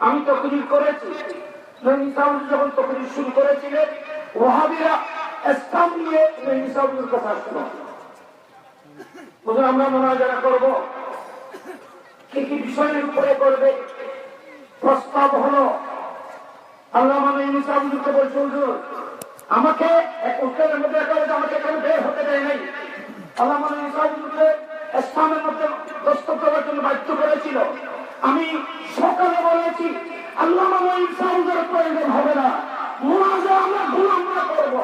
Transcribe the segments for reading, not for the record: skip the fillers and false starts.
আমি তকরির করেছি। যখন তকরির শুরু করেছিলেন ওয়াহাবিরা ইসলাম নিয়ে ইসলামের কথা আসলো। আমরা মুনাজারা করব, কি কি বিষয়ের উপরে করবে প্রস্তাব হলো। আল্লাহ মানে ইসলামকে বলছে হুজুর আমাকে এক উত্তরের মধ্যে আমাকে এখানে বের হতে দেয় নাই। আল্লাহ মানে ইসলামকে ইসলামের মধ্যে দস্তক করার জন্য বাধ্য করেছিল। আমি সকালে বলেছি আল্লাহ মানে ইসলামের প্রয়োজন হবে না, মুনাজারা আমরা গোলামরা করবো,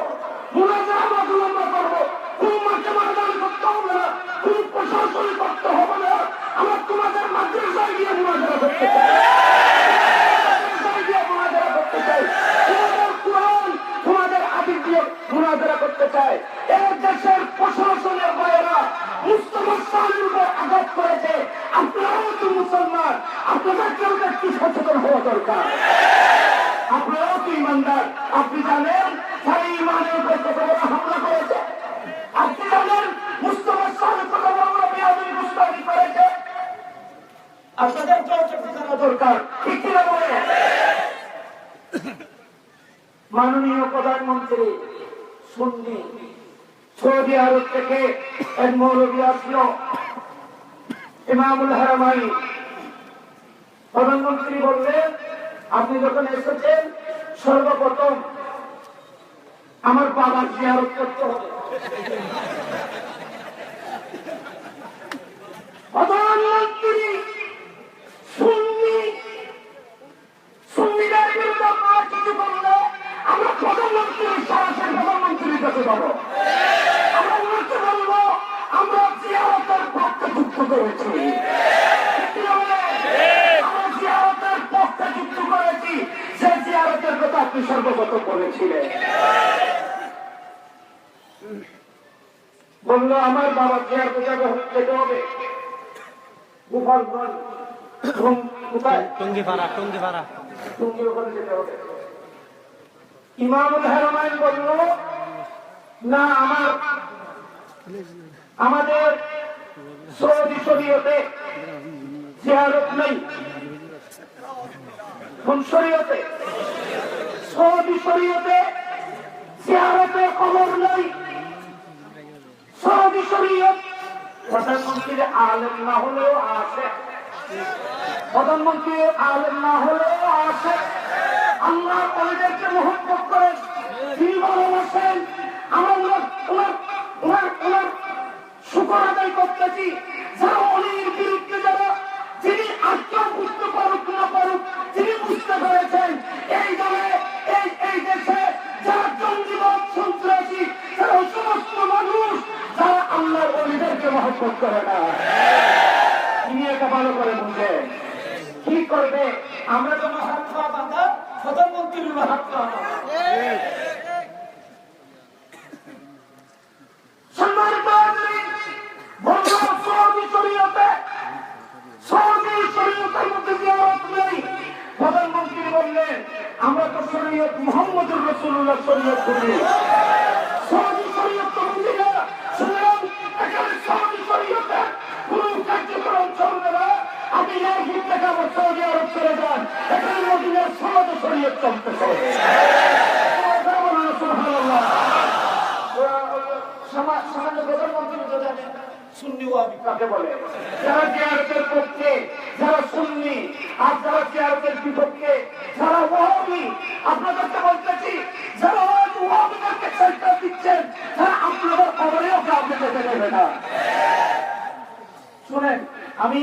মুনাজারা আমরা গোলামরা করবো। কোন মাকে মারদান করতে হবে না, কোন প্রশাসন করতে হবে না। আমরা তোমাদের মাদ্রাসায় গিয়ে মুনাজারা করতে চাই, মুনাজারা করতে চাই, তোমাদের কোরআন তোমাদের আদিব দিয়ে মুনাজারা করতে চাই। এই দেশের প্রশাসনের বাইরা মুস্তফা সালের উপর আঘাত করেছে। আপনারাও তো মুসলমান, আপনাদেরকেও একটু সচেতন হওয়া দরকার। আপনারাও তো ইমানদার, আপনি জানেন যারা ইমানের উপর কত বড় হামলা করেছে। আপনি জানেন মুস্তফা সালের কত বড় বেয়াদবি মুস্তাফি করেছে। আপনাদেরকেও চোখে জানা দরকার, ঠিক কিনা বলে? মাননীয় প্রধানমন্ত্রী সুন্নি সৌদি আরব থেকে এক মৌলবী আসলো, ইমামুল হারামাইন। প্রধানমন্ত্রী বললেন আপনি যখন এসেছেন সর্বপ্রথম আমার বাবার জিয়ারত করতে হবে। প্রধানমন্ত্রী সুন্নিদের বিরুদ্ধে কিছু করলে আমরা প্রধানমন্ত্রীর সরাসরি প্রধানমন্ত্রীর কাছে যাবো। আমরা ওনাকে বলবো আমরা জিয়ারতের পক্ষে যুক্ত করেছি, আমরা জিয়ারতের পক্ষে যুক্ত করেছি। সে জিয়ারতের কথা আপনি সর্বপ্রথম বলেছিলেন। বললো আমার বাবা জিয়ারতে যাবে, যেতে হবে গোপালগঞ্জ, টঙ্গিপাড়া, টঙ্গির ওখানে যেতে হবে। ইমামুল হারামাইন বলল না, আমাদের সৌদি শরীয়তে জিয়ারত নেই। কোন শরীয়তে? সৌদি শরীয়তে জিয়ারতের খবর নেই। সৌদি শরীয়ত প্রধানমন্ত্রীর আলেম না হলেও আছে, প্রধানমন্ত্রীর আলেম না হলেও আছে। আল্লাহ ওনাদেরকে মহব্বত করেন, তিনি ভালোবাসেন। আমরা ওনার শুকর আদায় করতেছি। যারা অলির বিরুদ্ধে যারা, যিনি আজকেও বুঝতে পারুক না পারুক, তিনি বুঝতে পেরেছেন এই দলে এই দেশে যারা জঙ্গিবাদ সন্ত্রাসী, যারা সমস্ত মানুষ যারা আল্লাহর অলিদেরকে মহব্বত করে না, তিনি এটা ভালো করে বুঝেন। কি করবে? আমরা যেন হাত পা বাঁধা, প্রধানমন্ত্রীর হাত পা প্রধানমন্ত্রী বললেন আমরা তো শরীয়ত মুহাম্মদুর রাসূলুল্লাহ শরীয়ত করি, সৌদি শরীয়ত তো বুঝি না। সুতরাং এখানে সৌদি শরীয়তে কোন কার্যক্রম চলবে না। আপনি একদিন থেকে আমার সৌদি আরব চলে যান, এখানে মদিনার সৌদি শরীয়ত চলতেছে। সামান্য প্রধানমন্ত্রী তো জানেন সুন্নি ওয়াহাবি কাকে বলে। যারা জিয়ারতের পক্ষে, যারা সুন্নি, আর যারা জিয়ারতের বিপক্ষে, যারা ওয়াহাবি। আপনাদেরকে বলতেছি যারা ওয়াহাবিদেরকে সেন্টার দিচ্ছেন, তারা আপনাদের খবরেও কাউকে যেতে দেবে না। শুনেন, আমি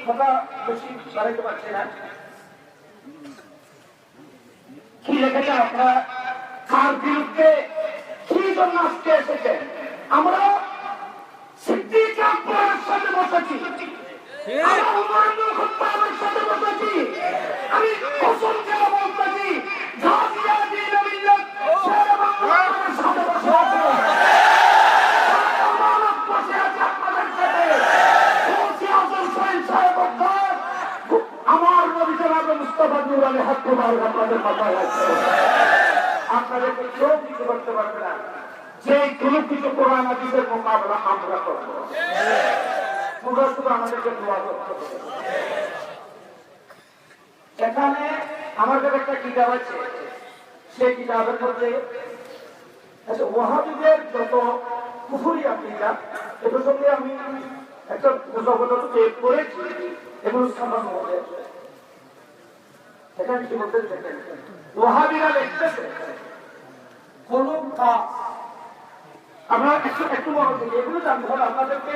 কথা বেশি বাড়াইতে পারছি না। কি লেখেছেন আপনারা, কার বিরুদ্ধে কি জন্য আজকে এসেছেন? আমরা সিদ্দিক আকবরের সাথে বসেছি, আমরা উমর ইবনে খাত্তাবের সাথে বসেছি। আমি কসম করে বলতেছি গাজিয়া দিন মিল্লাত শেরে বাংলার সাথে বসে আছি, আমানত বসে আছে আপনাদের সাথে। ওসি আজম সাহেব সাহেব আমার নবী জনাব মুস্তাফা নূর আলী হক মুবারক আপনাদের মাথায় আছে। আপনাদেরকে কেউ কিছু করতে পারবে না। যে কোনো কিছু কোরআন হাদিসের মোকাবেলা আমরা করবো, তোমরা শুধু আমাদেরকে দোয়া করতে হবে। এখানে আমার কাছে একটা কিতাব আছে, সেই কিতাবের মধ্যে আচ্ছা ওয়াহাবিদের যত কুফরি আকিদা এ প্রসঙ্গে আমি একটা জগৎ চেক করেছি, এগুলো সামান্য হবে। এখানে কি বলতে দেখেন, ওয়াহাবিরা লিখতেছে কোন কাজ আমরা একটু মনে করি, এগুলো জানতে হবে আপনাদেরকে,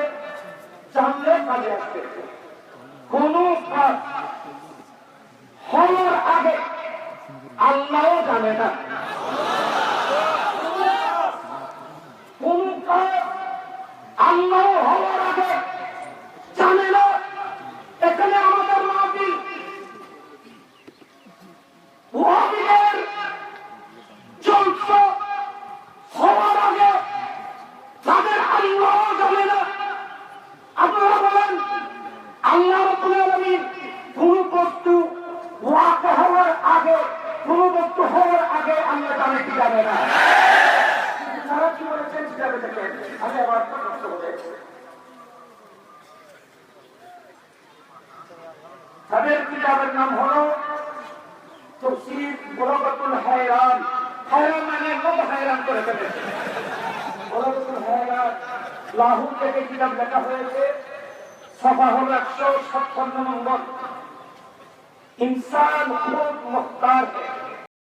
জানলে কাজে আসবে। কোন কাজ হওয়ার আগে আল্লাহও জানে না, কোন কাজ আল্লাহ হওয়ার আগে জানে না। এখানে আমাদের মাহফিল ওয়াহাবিদের জলসা হওয়ার আগে তাদের আল্লাহ জানে না। আপনারা বলেন আল্লাহ রাব্বুল আলামিন কোন বস্তু ওয়াকা হওয়ার আগে, কোন বস্তু হওয়ার আগে আল্লাহ জানে কি জানে না? তারা কি বলেছেন কিতাবে দেখেন, আমি আবার প্রশ্ন করতে, তাদের কিতাবের নাম হলো তাফসীর বুলাগাতুল হায়রান। হায়রান মানে লোক হায়রান করে ফেলেছে। বুলাগাতুল হায়রান লাহোর থেকে কিতাব লেখা হয়েছে, সফা হল 156 নম্বর। इंसान खुद मुख्तार है,